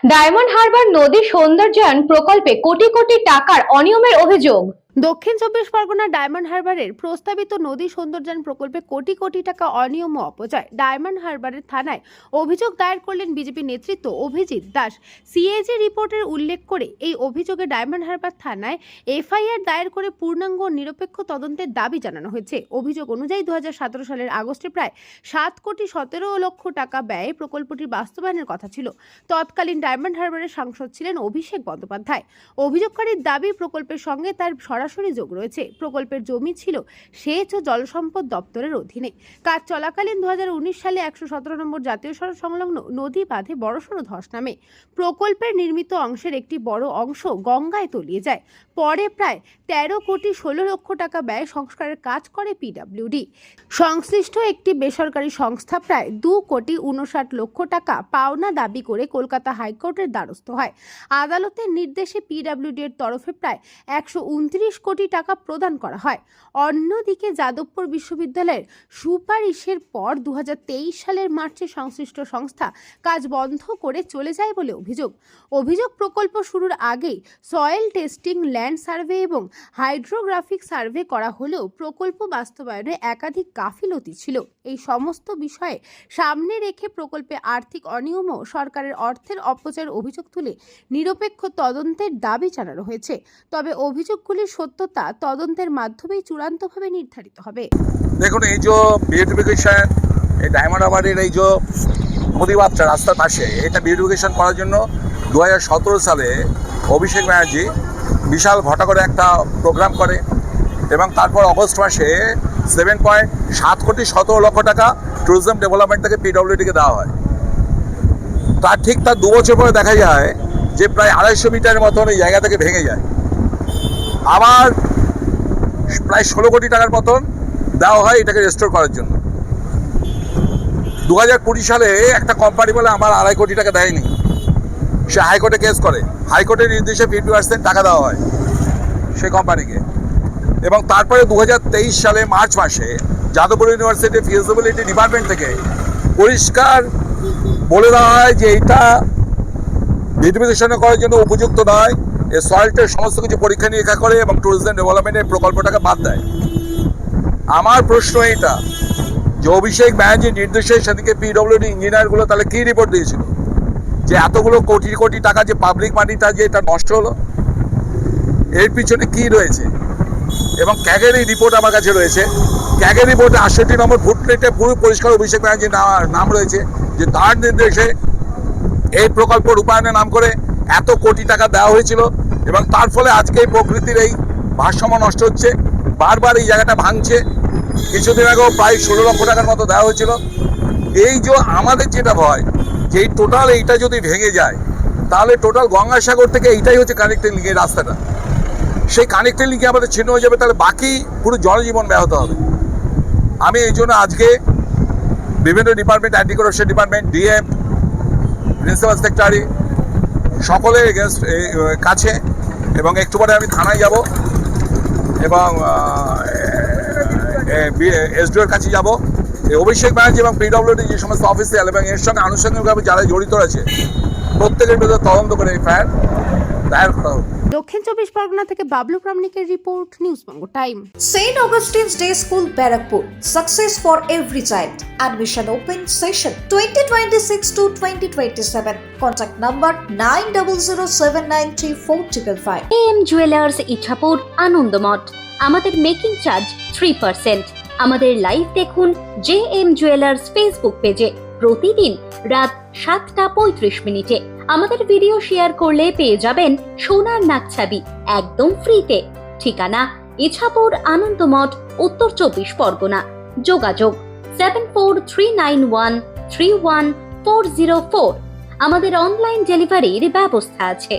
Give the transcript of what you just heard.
Diamond Harbour নদী সৌন্দর্যায়ন প্রকল্পে কোটি কোটি টাকার অনিয়মের অভিযোগ। দক্ষিণ চব্বিশ পরগনার ডায়মন্ড হারবারের প্রস্তাবিত নদী সৌন্দর্যায়ন প্রকল্পে কোটি কোটি টাকা অনিয়ম ও অপচয়। ডায়মন্ড হারবারের থানায় অভিযোগ দায়ের করলেন বিজেপি নেতৃত্ব অভিজিৎ দাস। সিএজি রিপোর্টের উল্লেখ করে এই অভিযোগে ডায়মন্ড হারবার থানায় এফআইআর দায়ের করে পূর্ণাঙ্গ ও নিরপেক্ষ তদন্তের দাবি জানানো হয়েছে। অভিযোগ অনুযায়ী 2017 সালের আগস্টে প্রায় 7,17,00,000 টাকা ব্যয়ে প্রকল্পটির বাস্তবায়নের কথা ছিল। তৎকালীন ডায়মন্ড হারবারের সাংসদ ছিলেন অভিষেক বন্দ্যোপাধ্যায়। অভিযোগকারীর দাবি প্রকল্পের সঙ্গে তার সরাসরি যোগ রয়েছে। প্রকল্পের জমি ছিল সেচ ও জলসম্পদ দপ্তরের অধীনে। কাজ চলাকালীন 2019 সালে 117 নম্বর জাতীয় সড়ক সংলগ্ন নদী বাঁধে বড়সড় ধস নামে। প্রকল্পের নির্মিত অংশের একটি বড় অংশ গঙ্গায় তলিয়ে যায়। পরে প্রায় 13,16,00,000 টাকা ব্যয় সংস্কারের কাজ করে পিডব্লিউডি। সংশ্লিষ্ট একটি বেসরকারি সংস্থা প্রায় 2,59,00,000 টাকা পাওনা দাবি করে কলকাতা হাইকোর্টের দ্বারস্থ হয়। আদালতের নির্দেশে পিডব্লিউডি এর তরফে প্রায় 129 কোটি টাকা প্রদান করা হয়। অন্যদিকে যাদবপুর বিশ্ববিদ্যালয়ের সুপারিশের পর 2023 সালের মার্চে সংশ্লিষ্ট সংস্থা কাজ বন্ধ করে চলে যায় বলে অভিযোগ প্রকল্প শুরুর আগেই সয়েল টেস্টিং, ল্যান্ড সার্ভে এবং হাইড্রোগ্রাফিক সার্ভে করা হলেও প্রকল্প বাস্তবায়নে একাধিক গাফিলতি ছিল। এই সমস্ত বিষয়ে সামনে রেখে প্রকল্পে আর্থিক অনিয়ম ও সরকারের অর্থের অপচয়ের অভিযোগ তুলে নিরপেক্ষ তদন্তের দাবি জানানো হয়েছে। তবে অভিযোগগুলির সত্যতা তদন্তের মাধ্যমেই চূড়ান্তভাবে নির্ধারিত হবে। দেখুন, এই যে বিউটিফিকেশন, এই ডায়মন্ড হারবারের এই যে নদীবাদটা রাস্তার পাশে, এটা বিউটিফিকেশন করার জন্য 2017 সালে অভিষেক ব্যানার্জি বিশাল ঘটা করে একটা প্রোগ্রাম করে এবং তারপর অগস্ট মাসে 7,17,00,000 টাকা ট্যুরিজম ডেভেলপমেন্ট থেকে পিডব্লিউডিকে দেওয়া হয়। তার 2 বছর পরে দেখা যায় যে প্রায় 250 মিটারের মতন এই জায়গা থেকে ভেঙে যায়। আবার প্রায় 16 কোটি টাকার মতন দেওয়া হয় এটাকে রেস্টোর করার জন্য। 2020 সালে একটা কোম্পানি বলে আমার 2.5 কোটি টাকা দেয়নি, সে হাইকোর্টে কেস করে। হাইকোর্টের নির্দেশে 50% টাকা দেওয়া হয় সেই কোম্পানিকে। এবং তারপরে 2023 সালে মার্চ মাসে যাদবপুর ইউনিভার্সিটি ফিজিবিলিটি ডিপার্টমেন্ট থেকে পরিষ্কার বলে দেওয়া হয় যে এইটা বিউটিফিকেশন করার জন্য উপযুক্ত নয়। এই সয়েলটের সমস্ত কিছু পরীক্ষা নিরীক্ষা করে এবং ট্যুরিজম ডেভেলপমেন্টের প্রকল্পটাকে বাদ দেয়। আমার প্রশ্ন এইটা যে অভিষেক ব্যানার্জির নির্দেশে সেদিকে পিডব্লিউডি ইঞ্জিনিয়ারগুলো তাহলে কী রিপোর্ট দিয়েছিল যে এতগুলো কোটি কোটি টাকা যে পাবলিক মানিটা যে এটা নষ্ট হলো, এর পিছনে কি রয়েছে? এবং ক্যাগের এই রিপোর্ট আমার কাছে রয়েছে। ক্যাগের রিপোর্টে 68 নম্বর ফুটপ্রিন্টে পুরো পরিষ্কার অভিষেক ব্যানার্জির নাম রয়েছে যে তার নির্দেশে এই প্রকল্প রূপায়ণের নাম করে এত কোটি টাকা দেওয়া হয়েছিল এবং তার ফলে আজকে এই প্রকৃতির এই ভারসাম্য নষ্ট হচ্ছে। বারবার এই জায়গাটা ভাঙছে। কিছুদিন আগেও প্রায় 16 লক্ষ টাকার মতো দেওয়া হয়েছিল। এই যে আমাদের যেটা ভয় যে এই টোটাল এইটা যদি ভেঙে যায় তাহলে টোটাল গঙ্গাসাগর থেকে এইটাই হচ্ছে কানেক্টিং লিঙ্ক, এই রাস্তাটা, সেই কানেক্টিং লিঙ্কে আমাদের ছিন্ন হয়ে যাবে, তাহলে বাকি পুরো জনজীবন ব্যাহত হবে। আমি এই জন্য আজকে বিভিন্ন department, anti corruption department, DM, principal secretary সকলের এগেনস্ট কাছে এবং একটু পরে আমি থানায় যাব এবং এসডিওর কাছে যাব। অভিষেক ব্যানার্জি এবং পিডব্লিউডি যে সমস্ত অফিসিয়াল এবং এর সঙ্গে আনুষঙ্গিকভাবে যারা জড়িত আছে প্রত্যেকের বিরুদ্ধে তদন্ত করে এফআইআর দায়ের করা হোক। দক্ষিণ চব্বিশ পরগনা থেকে Bablu প্রামাণিকের report, news Banga time. St. Augustine's Day School, Barakpur. Success for every child. Admission open session 2026 to 2027. Contact number 9007934555. AM Jewelers Ichapur Anandamath. আমাদের মেকিং চার্জ 3%। আমাদের লাইভ দেখুন JM Jewelers ফেসবুক পেজে প্রতিদিন রাত 7:35 আমাদের ভিডিও শেয়ার করলে পেয়ে যাবেন সোনার নাকছাবি একদম ফ্রিতে। ঠিকানা ইছাপুর আনন্দমঠ, উত্তর 24 পরগনা। যোগাযোগ 7439131404। আমাদের অনলাইন ডেলিভারির ব্যবস্থা আছে।